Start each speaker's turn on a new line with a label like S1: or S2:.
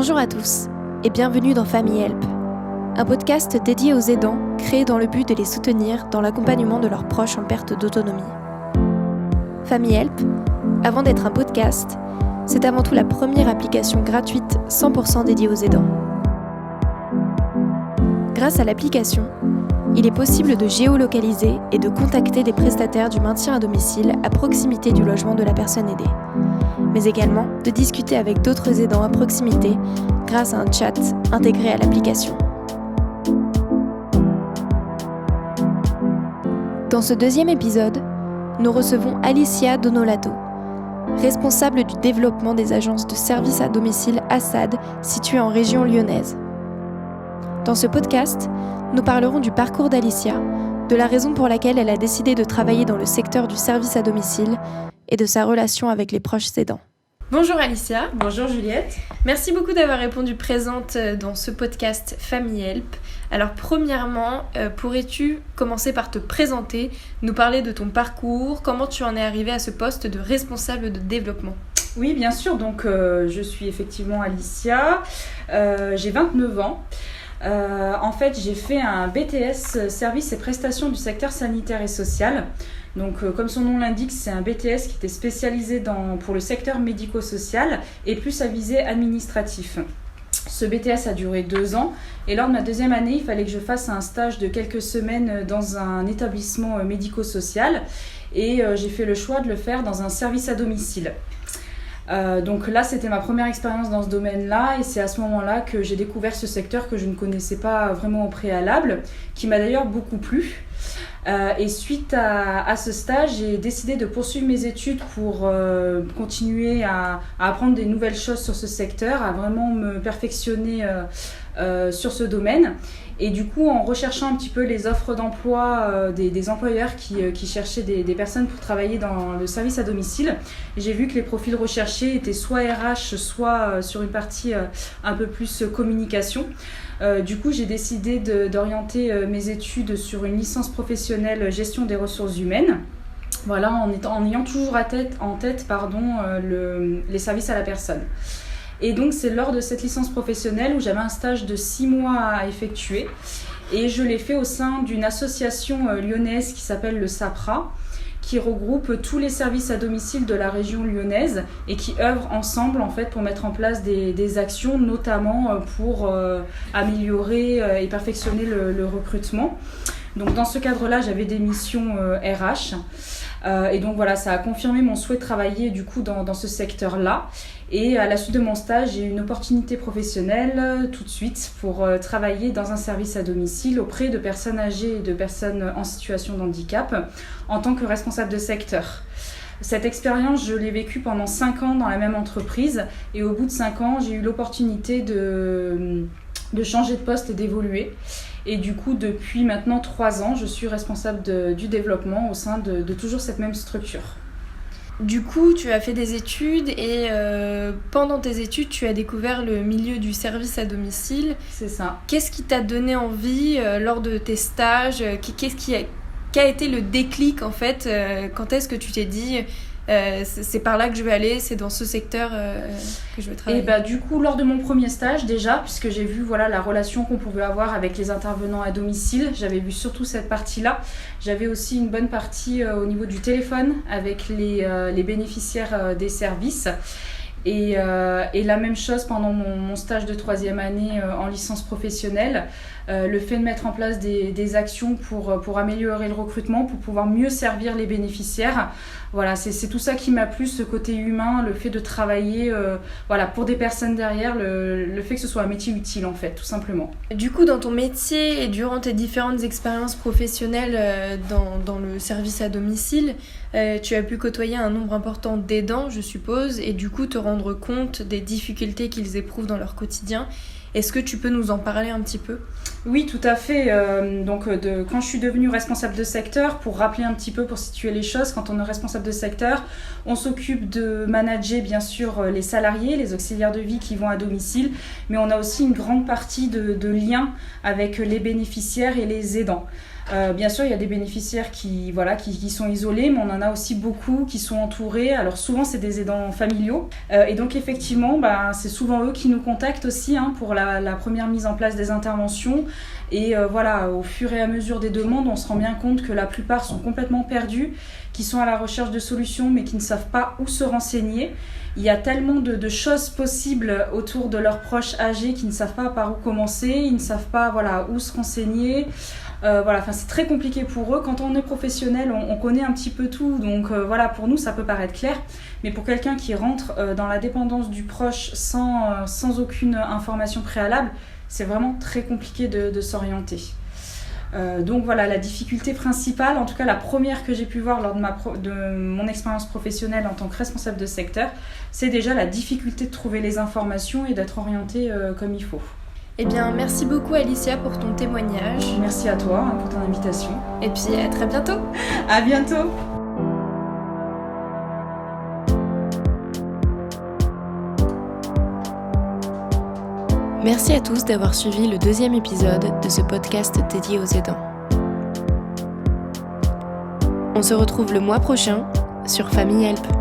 S1: Bonjour à tous et bienvenue dans Family Help, un podcast dédié aux aidants créé dans le but de les soutenir dans l'accompagnement de leurs proches en perte d'autonomie. Family Help, avant d'être un podcast, c'est avant tout la première application gratuite 100% dédiée aux aidants. Grâce à l'application, il est possible de géolocaliser et de contacter des prestataires du maintien à domicile à proximité du logement de la personne aidée, mais également de discuter avec d'autres aidants à proximité grâce à un chat intégré à l'application. Dans ce deuxième épisode, nous recevons Alicia Donolato, responsable du développement des agences de services à domicile ASAD situées en région lyonnaise. Dans ce podcast, nous parlerons du parcours d'Alicia, de la raison pour laquelle elle a décidé de travailler dans le secteur du service à domicile et de sa relation avec les proches aidants. Bonjour Alicia.
S2: Bonjour Juliette.
S1: Merci beaucoup d'avoir répondu présente dans ce podcast Family Help. Alors premièrement, pourrais-tu commencer par te présenter, nous parler de ton parcours, comment tu en es arrivée à ce poste de responsable de développement ?
S2: Oui, bien sûr. Donc, je suis effectivement Alicia. J'ai 29 ans. En fait, j'ai fait un BTS Services et prestations du secteur sanitaire et social. Donc, comme son nom l'indique, c'est un BTS qui était spécialisé pour le secteur médico-social et plus à visée administratif. Ce BTS a duré 2 ans et lors de ma deuxième année, il fallait que je fasse un stage de quelques semaines dans un établissement médico-social et j'ai fait le choix de le faire dans un service à domicile. Donc là, c'était ma première expérience dans ce domaine-là et c'est à ce moment-là que j'ai découvert ce secteur que je ne connaissais pas vraiment au préalable, qui m'a d'ailleurs beaucoup plu. Et suite à ce stage, j'ai décidé de poursuivre mes études pour continuer à apprendre des nouvelles choses sur ce secteur, à vraiment me perfectionner sur ce domaine. Et du coup, en recherchant un petit peu les offres d'emploi des employeurs qui cherchaient des personnes pour travailler dans le service à domicile, j'ai vu que les profils recherchés étaient soit RH, soit sur une partie un peu plus communication. Du coup, j'ai décidé d'orienter mes études sur une licence professionnelle gestion des ressources humaines. Voilà, en ayant toujours en tête les services à la personne. Et donc, c'est lors de cette licence professionnelle où j'avais un stage de 6 mois à effectuer. Et je l'ai fait au sein d'une association lyonnaise qui s'appelle le SAPRA, qui regroupe tous les services à domicile de la région lyonnaise et qui œuvrent ensemble en fait pour mettre en place des actions, notamment pour améliorer et perfectionner le recrutement. Donc, dans ce cadre-là, j'avais des missions RH. Et donc voilà, ça a confirmé mon souhait de travailler du coup dans ce secteur-là. Et à la suite de mon stage, j'ai eu une opportunité professionnelle tout de suite pour travailler dans un service à domicile auprès de personnes âgées et de personnes en situation de handicap en tant que responsable de secteur. Cette expérience, je l'ai vécue pendant 5 ans dans la même entreprise et au bout de 5 ans, j'ai eu l'opportunité de changer de poste et d'évoluer. Et du coup, depuis maintenant 3 ans, je suis responsable du développement au sein de toujours cette même structure.
S1: Du coup, tu as fait des études et pendant tes études, tu as découvert le milieu du service à domicile.
S2: C'est ça.
S1: Qu'est-ce qui t'a donné envie lors de tes stages ? Qu'a été le déclic en fait ? Quand est-ce que tu t'es dit c'est par là que je vais aller, c'est dans ce secteur que je vais travailler.
S2: Et du coup, lors de mon premier stage déjà, puisque j'ai vu la relation qu'on pouvait avoir avec les intervenants à domicile, j'avais vu surtout cette partie-là. J'avais aussi une bonne partie au niveau du téléphone avec les bénéficiaires des services. Et la même chose pendant mon stage de 3e année en licence professionnelle, le fait de mettre en place des actions pour améliorer le recrutement, pour pouvoir mieux servir les bénéficiaires. Voilà, c'est tout ça qui m'a plu, ce côté humain, le fait de travailler pour des personnes derrière, le fait que ce soit un métier utile en fait, tout simplement.
S1: Du coup, dans ton métier et durant tes différentes expériences professionnelles dans le service à domicile, tu as pu côtoyer un nombre important d'aidants, je suppose, et du coup te rendre compte des difficultés qu'ils éprouvent dans leur quotidien. Est-ce que tu peux nous en parler un petit peu ?
S2: Oui, tout à fait. Quand je suis devenue responsable de secteur, pour rappeler un petit peu, pour situer les choses, quand on est responsable de secteur, on s'occupe de manager bien sûr les salariés, les auxiliaires de vie qui vont à domicile, mais on a aussi une grande partie de liens avec les bénéficiaires et les aidants. Bien sûr, il y a des bénéficiaires qui sont isolés, mais on en a aussi beaucoup qui sont entourés. Alors souvent, c'est des aidants familiaux. Et donc effectivement, c'est souvent eux qui nous contactent aussi pour la première mise en place des interventions. Et au fur et à mesure des demandes, on se rend bien compte que la plupart sont complètement perdus, qui sont à la recherche de solutions, mais qui ne savent pas où se renseigner. Il y a tellement de choses possibles autour de leurs proches âgés qui ne savent pas par où commencer, ils ne savent pas où se renseigner. C'est très compliqué pour eux. Quand on est professionnel, on connaît un petit peu tout, donc pour nous ça peut paraître clair, mais pour quelqu'un qui rentre dans la dépendance du proche sans aucune information préalable, c'est vraiment très compliqué de s'orienter. Donc la difficulté principale, en tout cas la première que j'ai pu voir lors de mon expérience professionnelle en tant que responsable de secteur, c'est déjà la difficulté de trouver les informations et d'être orienté comme il faut.
S1: Eh bien, merci beaucoup Alicia pour ton témoignage.
S2: Merci à toi pour ton invitation.
S1: Et puis à très bientôt.
S2: À bientôt.
S1: Merci à tous d'avoir suivi le 2e épisode de ce podcast dédié aux aidants. On se retrouve le mois prochain sur Famille Help.